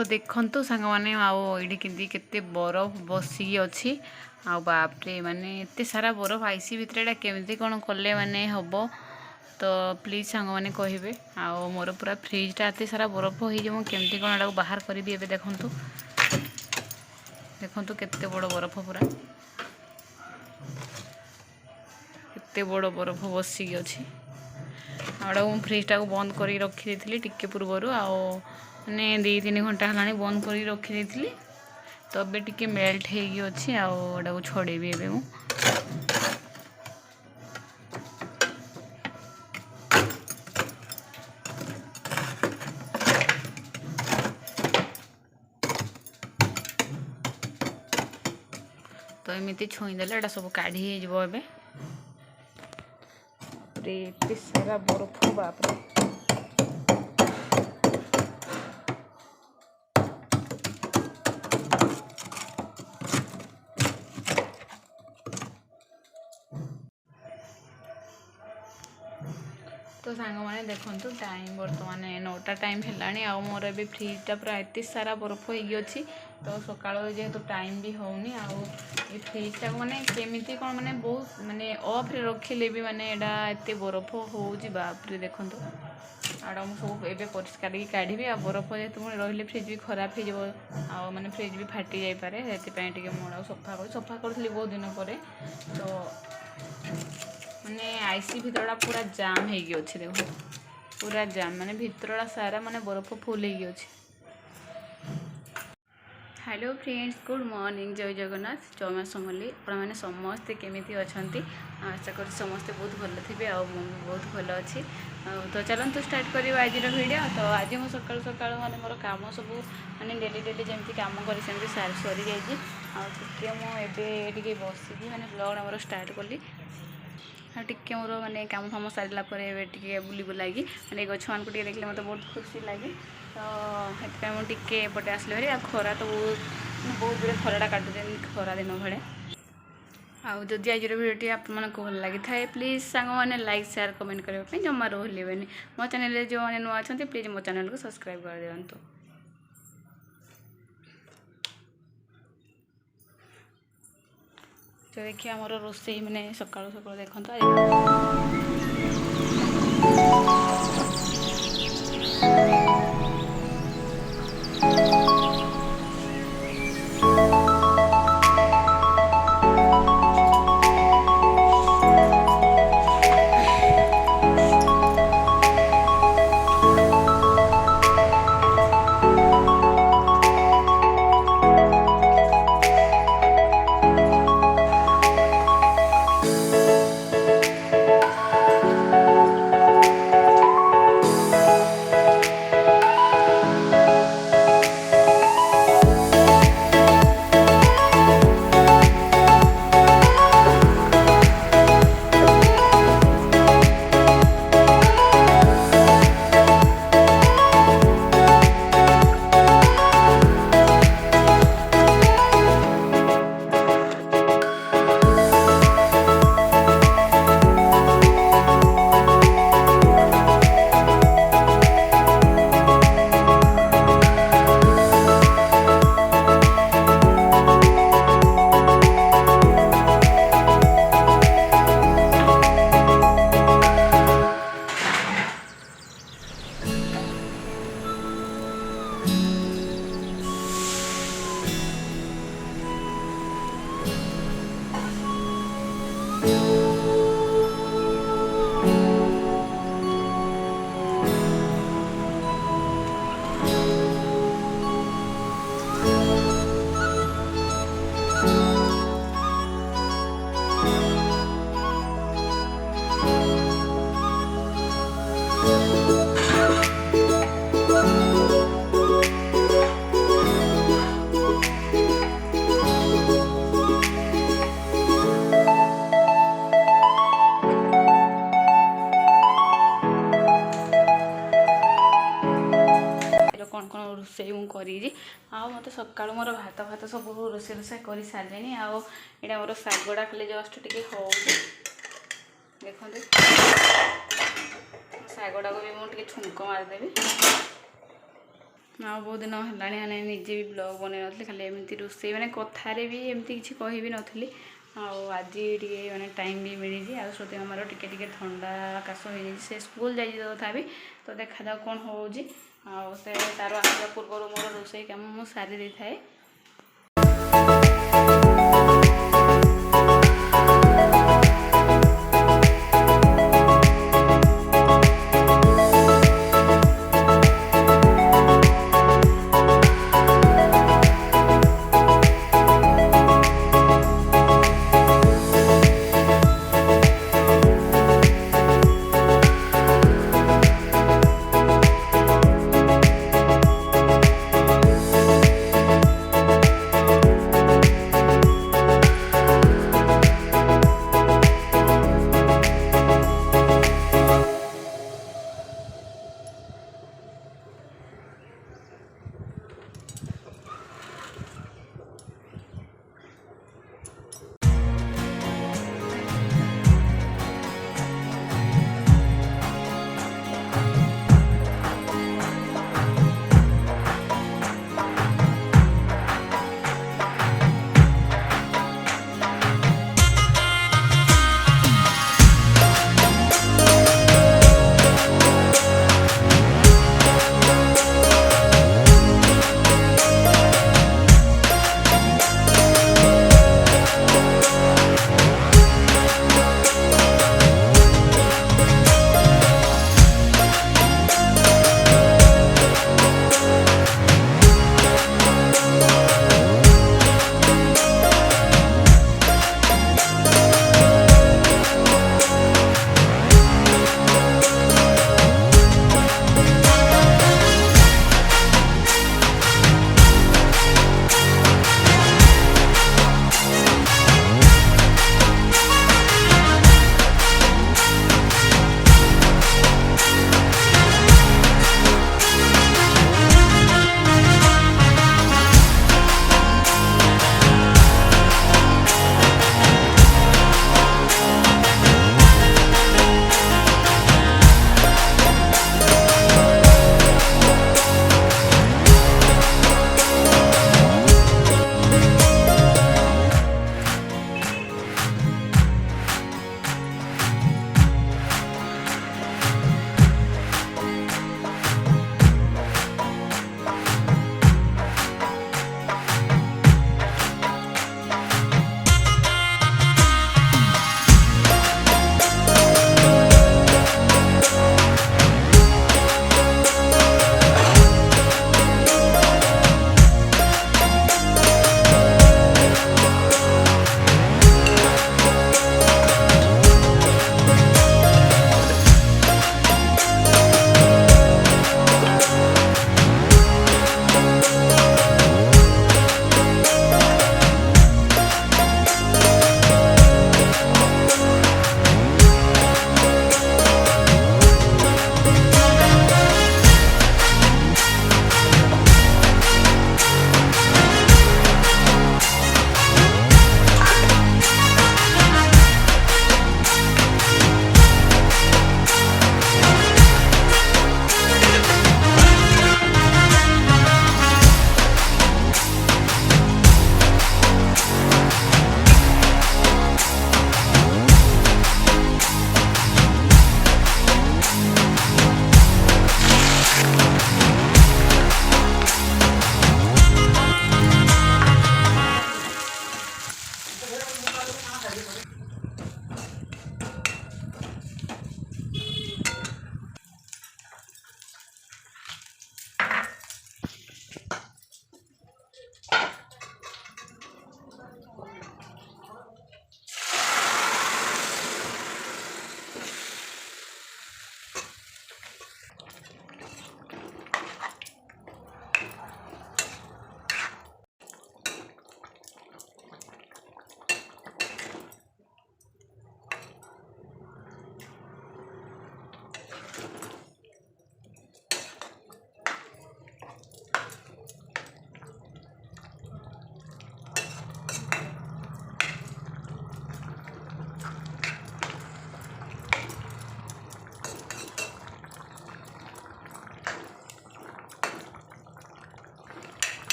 तो देखंतु सांग माने ये केते बरफ बसिकी अच्छी आ बापरे माने एते सारा बरफ आईसी भितर केमती कौन कले माने हम तो प्लीज सांग माने कहे मोर पूरा फ्रिजटा एत सारा बरफ हो केमती कौन एटा बाहर करी एबे देखंतु देखंतु केते बड़ बरफ पूरा केते बड़ बरफ बसिकी अच्छी आड़ा मुझे फ्रिजटा को बंद कर रखी देती टिके पूर्वर मैंने 2-3 घंटा है बंद कर रखी देती तो अबे टिके मेल्ट हो अच्छी आड़ा को छड़ेबी एबे मु तो एमती छुईदेले एटा सब काढ़ी हो एते सारा बरफ बापरे तो सांग मैंने देखु टाइम बर्तमान 9टा टाइम है मोर ए फ्रिजटा पूरा एत सारा बरफ होगी तो सका जेहेतु टाइम भी होनी ये फ्रिजटा माने केमिति कौन माने बहुत माने ऑफ रखिले भी माने एडा एत बरफ होउजी बापरे देखंतु आड़ा मुझे सब एबे परिष्कार काढ़ी आ बरफ जेहेतु रही फ्रिज भी खराब हो माने फ्रिज भी फाटी जाई पारे से मुझे सफा करी बहुत दिन पर तो माने आईसी भितरटा पूरा जाम होगी अच्छे देखो पूरा जाम माने भितरटा सारा माने बरफ फुल होगी अच्छे। हेलो फ्रेंड्स गुड मॉर्निंग जय जगन्नाथ जय मां समली मैंने समस्ते केमिति अछंती आशा करी समस्ते बहुत भल थे आ बहुत भल अच्छी तो चलते स्टार्ट कर आज वीडियो तो आज मैं सकाल सकाल माने मोर काम सब माने डेली डेली जमी कम कर सरी जाइए मुझे बसिकी माने ब्लॉग आमर स्टार्ट कली टिके मोर माने काम फाम सारा बुली बुलागी माने गछ मान को देखले मत बहुत खुशी लगे तो ये मुझे एपटे आसले भाई खरा तो बहुत बड़े खराटा काटुचे खरा दिन भाई आदि आज भिडियोटी आप भल लगी था प्लीज सांग मैंने लाइक शेयर कमेंट करने जमा रोलेनि मो चैनल जो मैंने नुआ अच्छा प्लीज मो चैनल को सब्सक्राइब कर दिंतु। तो देखिए आमर रोसई मैंने सका सका देखता रोसई मुझे करी मत सका मोर भात भात सब रोसे रोसा कर सारे आईटा मोर शागटा खाली जस्ट टे हो देखते शागटा को भी मुझे छुंक मारिदेवी बहुत दिन है मैंने निजे भी ब्लॉग बनई नी खाली एमती रोसे मैंने कथारे भी एमती किसी कह भी नी आज मैंने टाइम भी मिली आ श्रुति मामार टिके थंडा काश हो से स्कूल जाइए तथा तो देखा कौन हो तार आसवा पूर्व मोर रोसे कम मुझे सारी दे थाए।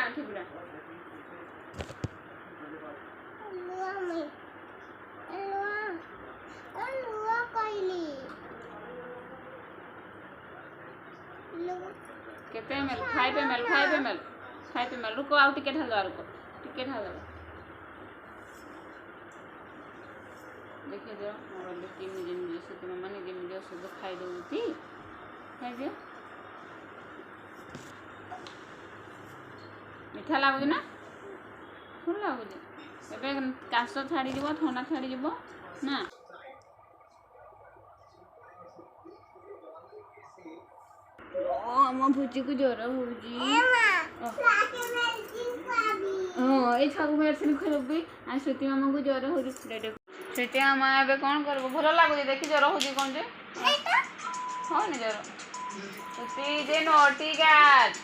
आंटी बुला केते ml 5 ml 5 ml 5 ml रुको आउ टिके ढाल रुको टिके ढाल देखिए जो मोबाइल की निजे निजे से तुम माने निजे निजे सब खाई दउती खाई दियो मीठा लागु ना फुल लागु एबे काश छाड़ी जीवो थंडा छाड़ी जीवो ना ଆମ ଭୋଜିକୁ ଜ୍ୱର ହଉଛି ହଁ ଏଇ ଛାକୁ ମେଡିସିନ ଖୋଇବି ଆଉ ଶ୍ରୁତି ମାମାକୁ ଜ୍ୱର ହଉଛି ଶ୍ରୁତି ମାମା ଏବେ କ'ଣ କରିବ ଭଲ ଲାଗୁଛି ଦେଖି ଜ୍ୱର ହଉଛି କ'ଣ ଯେ ହଉନି ଜ୍ୱର ଶ୍ରୁତି ଯେ ନଟି କ୍ୟାଟ୍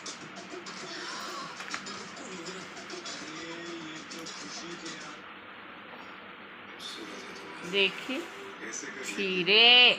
देखी छीरे